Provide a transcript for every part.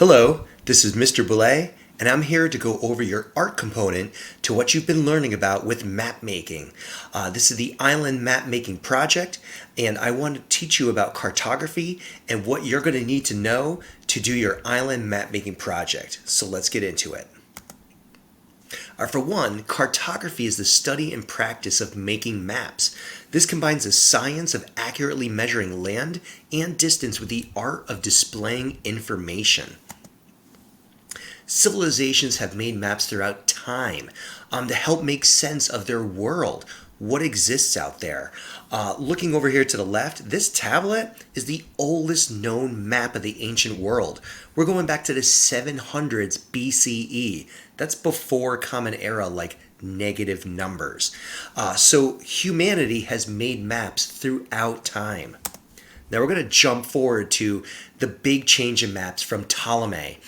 Hello, this is Mr. Boulay, and I'm here to go over your art component to what you've been learning about with map making. This is the Island Map Making Project, and I want to teach you about cartography and what you're going to need to know to do your Island Map Making Project. So let's get into it. For one, cartography is the study and practice of making maps. This combines the science of accurately measuring land and distance with the art of displaying information. Civilizations have made maps throughout time to help make sense of their world, what exists out there. Looking over here to the left, this tablet is the oldest known map of the ancient world. We're going back to the 700s BCE. That's before Common Era, like negative numbers. So humanity has made maps throughout time. Now we're going to jump forward to the big change in maps from Ptolemy.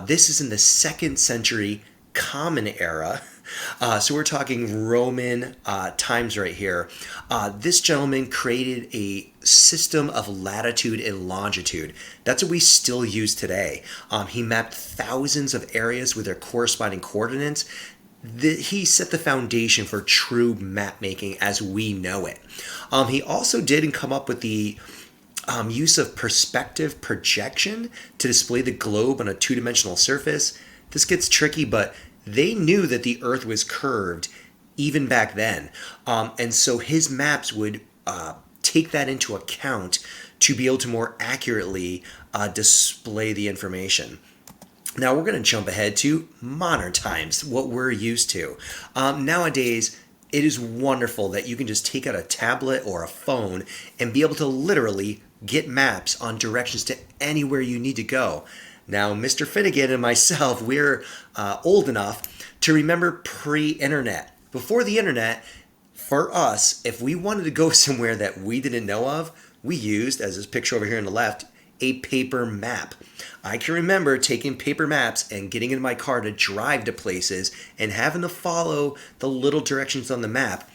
This is in the 2nd century Common Era. So we're talking Roman times right here. This gentleman created a system of latitude and longitude. That's what we still use today. He mapped thousands of areas with their corresponding coordinates. He set the foundation for true map making as we know it. He also did and come up with the use of perspective projection to display the globe on a two-dimensional surface. This gets tricky, but they knew that the Earth was curved even back then. And so his maps would take that into account to be able to more accurately display the information. Now we're going to jump ahead to modern times, what we're used to. Nowadays, it is wonderful that you can just take out a tablet or a phone and be able to literally get maps on directions to anywhere you need to go. Now, Mr. Finnegan and myself, we're old enough to remember pre-internet. Before the internet, for us, if we wanted to go somewhere that we didn't know of, we used, as this picture over here on the left, a paper map. I can remember taking paper maps and getting in my car to drive to places and having to follow the little directions on the map.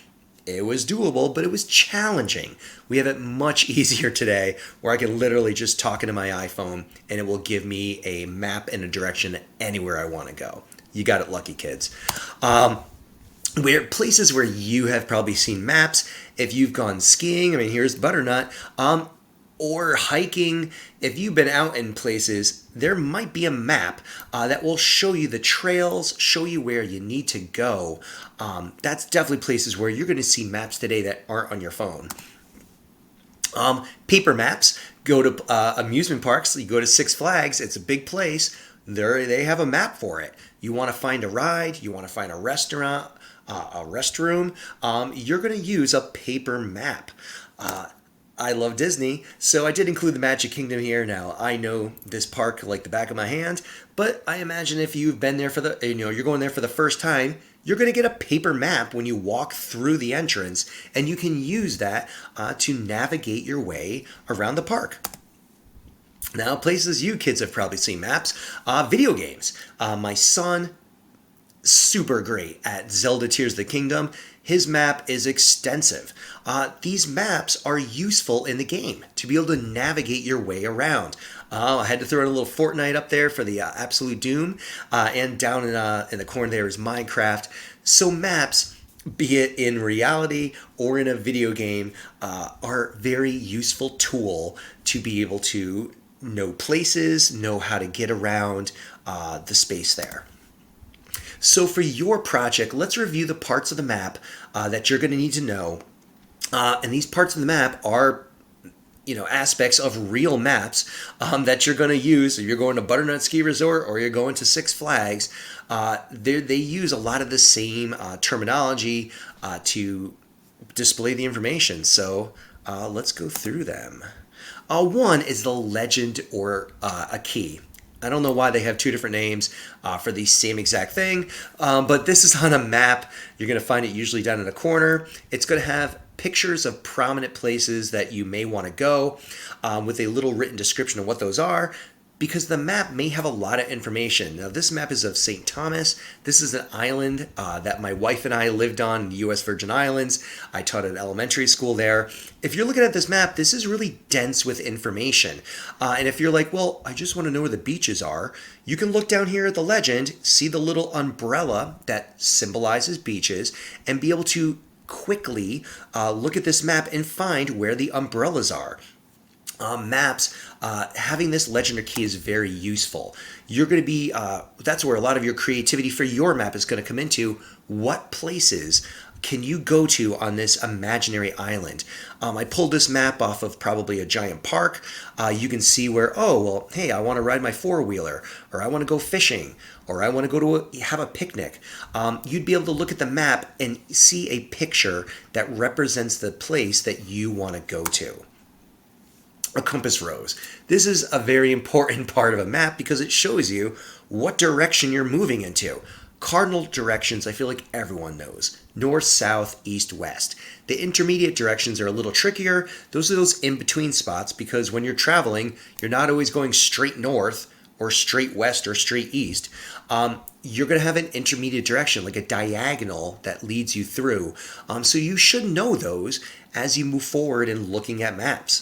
It was doable, but it was challenging. We have it much easier today where I can literally just talk into my iPhone and it will give me a map and a direction anywhere I want to go. You got it lucky, kids. Where places where you have probably seen maps, if you've gone skiing, I mean, here's Butternut, or hiking, if you've been out in places, there might be a map that will show you the trails, show you where you need to go. That's definitely places where you're going to see maps today that aren't on your phone. Paper maps, go to amusement parks, you go to Six Flags, it's a big place, they have a map for it. You want to find a ride, you want to find a restaurant, a restroom, you're going to use a paper map. I love Disney, so I did include the Magic Kingdom here. Now, I know this park like the back of my hand, but I imagine if you've been there you're going there for the first time, you're going to get a paper map when you walk through the entrance, and you can use that to navigate your way around the park. Now, places you kids have probably seen maps, video games. My son, super great at Zelda Tears of the Kingdom. His map is extensive. These maps are useful in the game to be able to navigate your way around. I had to throw in a little Fortnite up there for the Absolute Doom, and down in the corner there is Minecraft. So maps, be it in reality or in a video game, are a very useful tool to be able to know places, know how to get around the space there. So for your project, let's review the parts of the map that you're going to need to know. And these parts of the map are, aspects of real maps that you're going to use. If you're going to Butternut Ski Resort or you're going to Six Flags, they use a lot of the same terminology to display the information. So let's go through them. One is the legend or a key. I don't know why they have two different names for the same exact thing, but this is on a map. You're going to find it usually down in a corner. It's going to have pictures of prominent places that you may want to go with a little written description of what those are. because the map may have a lot of information. Now, this map is of St. Thomas. This is an island that my wife and I lived on in the U.S. Virgin Islands. I taught at elementary school there. If you're looking at this map, this is really dense with information. And if you're like, well, I just want to know where the beaches are, you can look down here at the legend, see the little umbrella that symbolizes beaches, and be able to quickly look at this map and find where the umbrellas are. Maps, having this legend or key is very useful. You're going to be, that's where a lot of your creativity for your map is going to come into. What places can you go to on this imaginary island? I pulled this map off of probably a giant park. You can see where, oh, well, hey, I want to ride my four-wheeler, or I want to go fishing, or I want to go to have a picnic. You'd be able to look at the map and see a picture that represents the place that you want to go to. A compass rose. This is a very important part of a map because it shows you what direction you're moving into. Cardinal directions, I feel like everyone knows. North, south, east, west. The intermediate directions are a little trickier. Those are those in-between spots because when you're traveling, you're not always going straight north or straight west or straight east. You're going to have an intermediate direction, like a diagonal that leads you through. So you should know those as you move forward in looking at maps.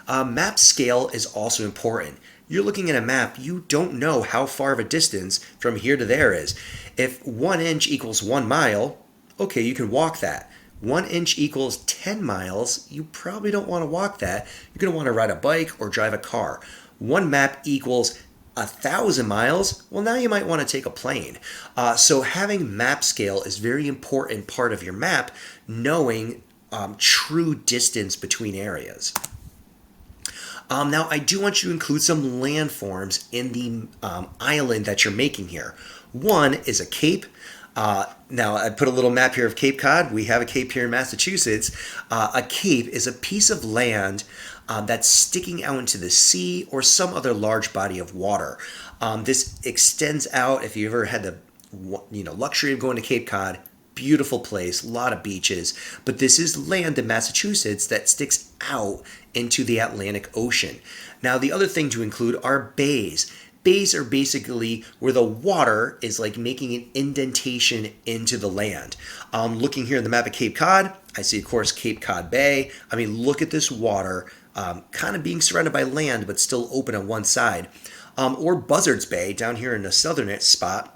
Map scale is also important. You're looking at a map, you don't know how far of a distance from here to there is. If 1 inch equals 1 mile, okay, you can walk that. 1 inch equals 10 miles, you probably don't want to walk that. You're going to want to ride a bike or drive a car. One map equals 1,000 miles, well, now you might want to take a plane. So having map scale is very important part of your map, knowing true distance between areas. Now, I do want you to include some landforms in the island that you're making here. One is a cape. Now, I put a little map here of Cape Cod. We have a cape here in Massachusetts. A cape is a piece of land that's sticking out into the sea or some other large body of water. This extends out. If you ever had the luxury of going to Cape Cod, beautiful place, a lot of beaches, but this is land in Massachusetts that sticks out into the Atlantic Ocean. Now, the other thing to include are bays. Bays are basically where the water is like making an indentation into the land. Looking here at the map of Cape Cod, I see, of course, Cape Cod Bay. I mean, look at this water, kind of being surrounded by land, but still open on one side. Or Buzzards Bay down here in the southern spot.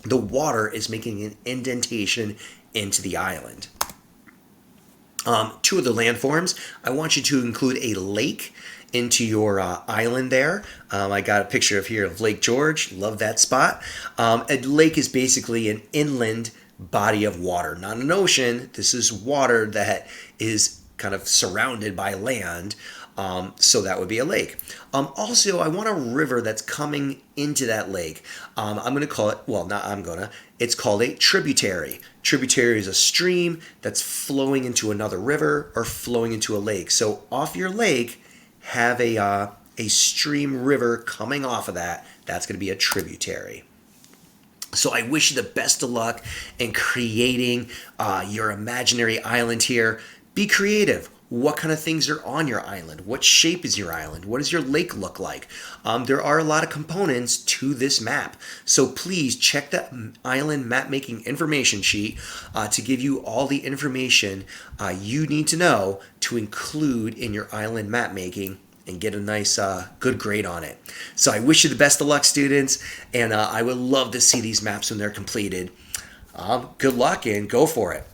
The water is making an indentation into the island. Two of the landforms, I want you to include a lake into your island there. I got a picture of here of Lake George. Love that spot. A lake is basically an inland body of water, not an ocean. This is water that is kind of surrounded by land. So that would be a lake. Also, I want a river that's coming into that lake. I'm going to call it, well, not I'm going to, it's called a tributary. Tributary is a stream that's flowing into another river or flowing into a lake. So off your lake, have a stream river coming off of that. That's going to be a tributary. So I wish you the best of luck in creating your imaginary island here. Be creative. What kind of things are on your island? What shape is your island? What does your lake look like? There are a lot of components to this map. So please check the island map making information sheet to give you all the information you need to know to include in your island map making and get a nice good grade on it. So I wish you the best of luck, students, and I would love to see these maps when they're completed. Good luck and go for it.